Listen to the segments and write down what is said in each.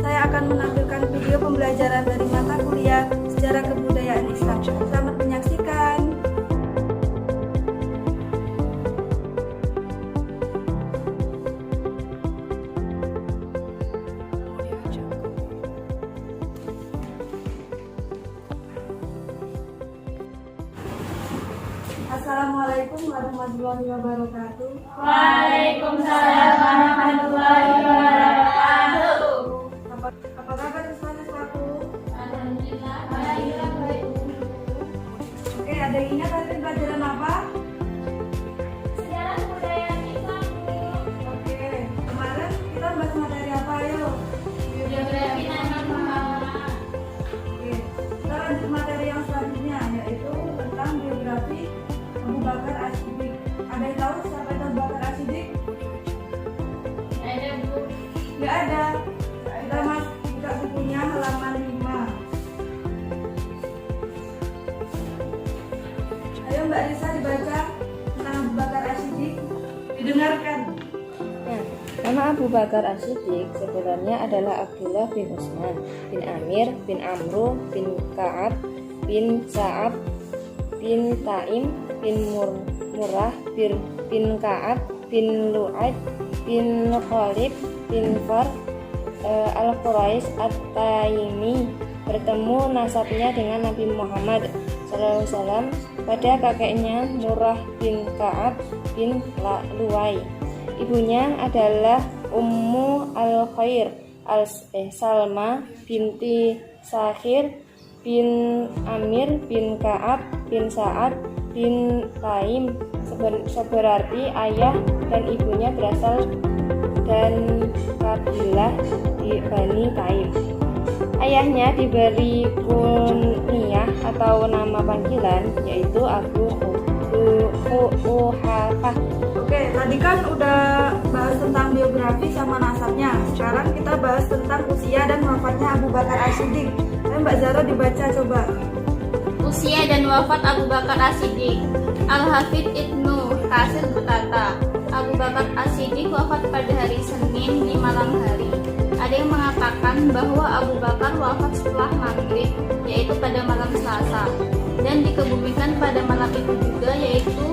saya akan menampilkan video pembelajaran dari mata kuliah Sejarah Kebudayaan Islam. Selamat menyaksikan. Assalamualaikum warahmatullahi wabarakatuh. Waalaikumsalam warahmatullahi wabarakatuh. Apa kabar siswa-siswaku? Alhamdulillah baik. Oke, ada yang ingat tadi pelajaran apa? Sejarah kebudayaan Islam. Oke, kemarin kita bahas materi apa? Ayo. Biografi Nabi Muhammad. Oke, kita lanjut materi yang selanjutnya, yaitu tentang biografi Abu Bakar As-Siddiq. Ada yang tahu siapa itu Abu Bakar As-Siddiq? Ada Bu. Nggak ada. Kita buka bukunya halaman 5. Ayo Mbak Risa dibaca tentang Abu Bakar As-Siddiq. Didengarkan. Nah, nama Abu Bakar As-Siddiq sebenarnya adalah Abdullah bin Utsman bin Amir bin Amru bin Ka'ab bin Sa'ab bin Taim bin Murrah bin Ka'ab bin Lu'aid bin Khalid bin Far al-Quraisy at-Taimi. Bertemu nasabnya dengan Nabi Muhammad SAW pada kakeknya Murrah bin Ka'ab bin Lu'ai. Ibunya adalah Ummu al-Khair Salma binti Sakhir bin Amir bin Ka'ab bin Sa'ad bin Taim. Seberarti ayah dan ibunya berasal dan kabilah di Bani Taim. Ayahnya diberi kunyah atau nama panggilan yaitu Abu Quhafah. Oke, tadi kan udah bahas tentang biografi sama nasabnya. Sekarang kita bahas tentang usia dan wafatnya Abu Bakar As-Siddiq. Mbak Zara dibaca coba. Usia dan wafat Abu Bakar As-Siddiq. Al-Hafidz Ibnu Katsir berkata, Abu Bakar As-Siddiq wafat pada hari Senin di malam hari. Ada yang mengatakan bahwa Abu Bakar wafat setelah maghrib, yaitu pada malam Selasa, dan dikebumikan pada malam itu juga, yaitu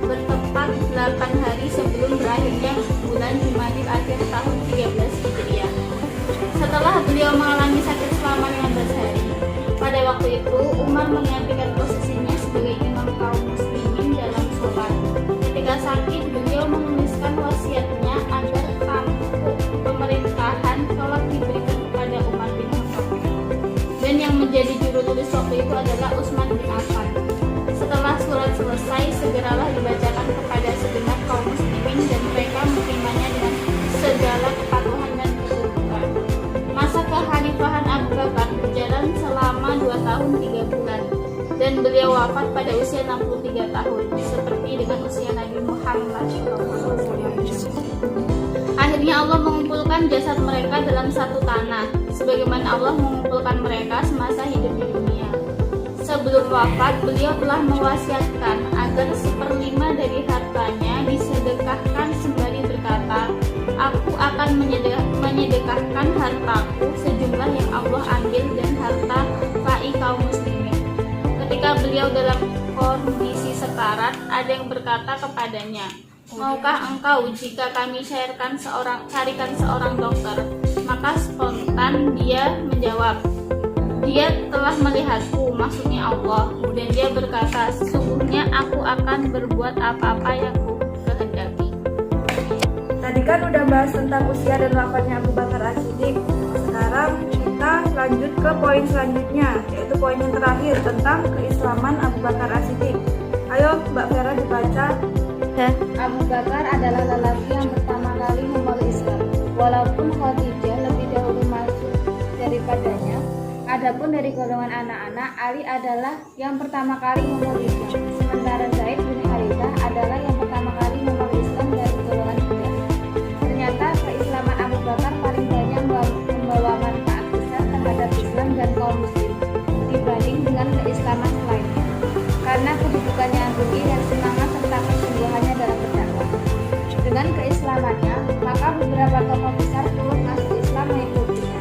bertepat 8 hari sebelum berakhirnya bulan Jumadil Akhir tahun 13 Hijriah. Setelah beliau mengalami sakit selama 15 hari, pada waktu itu Umar menggantikan posisinya sebagai imam kaum muslimin dalam sholat. Ketika sakit, beliau menuliskan wasiatnya agar tampuk pemerintahan sholat diberikan kepada Umar bin Khattab. Dan yang menjadi juru tulis waktu itu adalah Utsman bin Affan. Setelah surat selesai, segeralah dibacakan kepada segenap kaum muslimin dan mereka menerimanya dengan segala kepatuhan dan keturunan. Masa kekhalifahan Abu Bakar berjalan selama 2 tahun 3 bulan dan beliau wafat pada usia 63 tahun seperti dengan usia Nabi Muhammad SAW. Akhirnya Allah mengumpulkan jasad mereka dalam satu tanah sebagaimana Allah mengumpulkan mereka semasa hidup di dunia. Sebelum wafat, beliau telah mewasiatkan agar 1/5 dari hartanya disedekahkan sembari berkata, aku akan menyedekahkan hartaku sejumlah yang Allah ambil dan harta fa'i kaum muslimin. Ketika beliau dalam kondisi sekarat, ada yang berkata kepadanya, maukah engkau jika kami carikan seorang dokter? Maka spontan dia menjawab, dia telah melihatku, maksudnya Allah. Kemudian dia berkata, sesungguhnya aku akan berbuat apa-apa yang ku kehendaki. Tadi kan udah bahas tentang usia dan wafatnya Abu Bakar As-Siddiq. Sekarang kita lanjut ke poin selanjutnya, yaitu poin yang terakhir tentang keislaman Abu Bakar As-Siddiq. Ayo Mbak Vera dibaca. Abu Bakar adalah lelaki yang pertama kali memeluk Islam, walaupun Khadijah lebih dahulu masuk daripadanya. Adapun dari golongan anak-anak, Ali adalah yang pertama kali memeluk Islam, sementara Zaid bin Harithah adalah yang pertama kali memeluk Islam dari golongan muda. Ternyata keislaman Abu Bakar paling banyak membawa manfaat besar terhadap Islam dan kaum muslim dibanding dengan keislaman lainnya, karena kedudukannya yang tinggi dan semangat serta kesungguhannya dalam berdakwah. Dengan keislamannya, maka beberapa tokoh besar turut masuk Islam mengikutinya.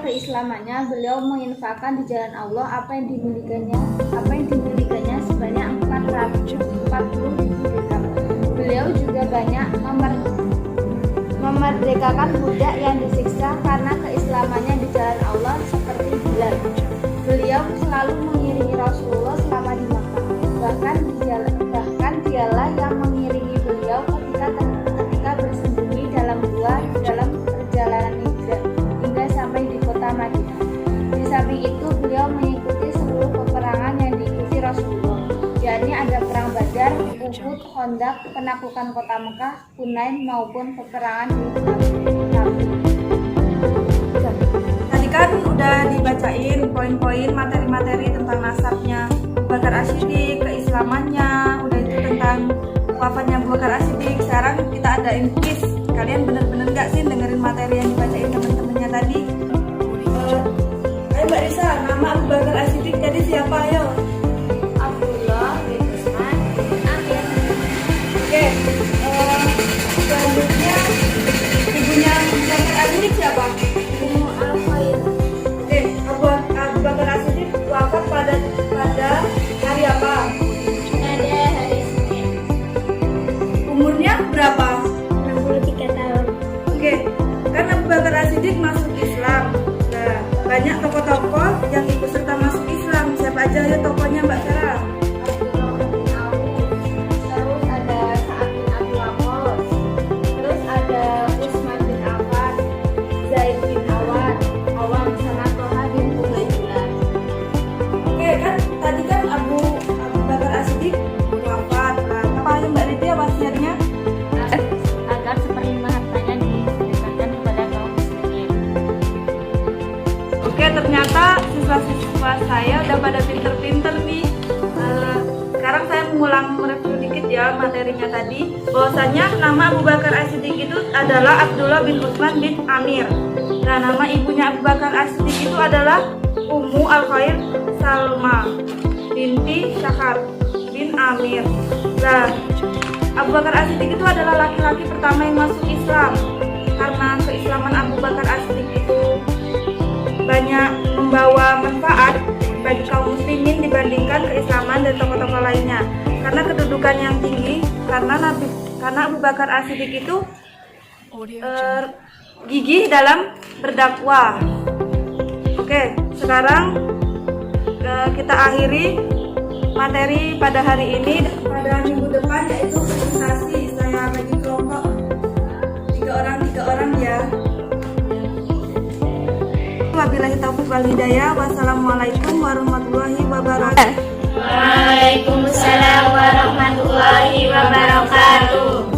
keislamannya, beliau menginfakkan di jalan Allah apa yang dimilikinya sebanyak 40.000 dirham. Beliau juga banyak memerdekakan budak yang disiksa karena keislamannya di jalan Allah seperti Bilal. Beliau selalu mengiringi Rasulullah selama di Makkah. Bahkan dialah yang mengiringi beliau ketika bersembunyi dalam gua dalam perjalanan hijrah hingga sampai di kota Madinah. Di samping itu beliau mengikuti seluruh peperangan yang diikuti Rasulullah, yakni ada perang Badar, Uhud, Khandaq, penaklukan kota Mekah, Hunain maupun peperangan di Tabuk. Tadi kan udah dibacain poin-poin materi-materi tentang nasabnya Abu Bakar As-Siddiq, keislamannya, udah itu tentang wafatnya Abu Bakar As-Siddiq. Sekarang kita adain quiz. Kalian bener-bener gak sih dengerin materi yang dibacain temen-temennya tadi? Ayo Mbak Risa, nama Abu Bakar As-Siddiq tadi siapa? Ayo. Abdullah bin Utsman bin Amir. Oke, selanjutnya ibunya Abu Bakar As-Siddiq siapa? Ummu al-Khair. Oke, Abu Bakar As-Siddiq wafat pada hari apa? Pada hari Senin. Umurnya berapa? 63 tahun. Oke, kan Abu Bakar As-Siddiq masuk Islam. Nah, banyak tokoh-tokoh yang ikut serta masuk Islam. Siapa aja ya tokohnya Mbak Sarah? Abdurrahman bin Auf. Terus ada Sa'ad bin Abi Waqqas. Terus ada Utsman bin Affan, Zaid bin Awam sama Thalha bin Ubaidillah. Oke, kan tadi kan Abu Bakar As-Siddiq wafat. Nah, apa yang Mbak Lydia wasiatnya? agar seperlima hartanya disedekahkan kepada kaum muslimin. Oke, ternyata siswa-siswa saya udah pada pinter-pinter nih. Sekarang saya mengulang mereview dikit ya materinya tadi. Bahwasanya nama Abu Bakar As-Siddiq itu adalah Abdullah bin Utsman bin Amir. Nah, nama ibunya Abu Bakar As-Siddiq itu adalah Ummu al-Khair Salma binti Syakhar bin Amir. Nah, Abu Bakar As-Siddiq itu adalah laki-laki pertama yang masuk Islam. Karena keislaman Abu Bakar As-Siddiq itu banyak membawa manfaat bagi kaum muslimin dibandingkan keislaman dan tokoh-tokoh lainnya. Karena kedudukan yang tinggi, karena Abu Bakar As-Siddiq itu gigih dalam berdakwah. Oke, sekarang kita akhiri materi pada hari ini. Pada minggu depan yaitu presentasi, saya bagi kelompok 3 orang ya. Wabillahi taufiq wal hidayah. Wassalamualaikum warahmatullahi wabarakatuh. Waalaikumsalam warahmatullahi wabarakatuh.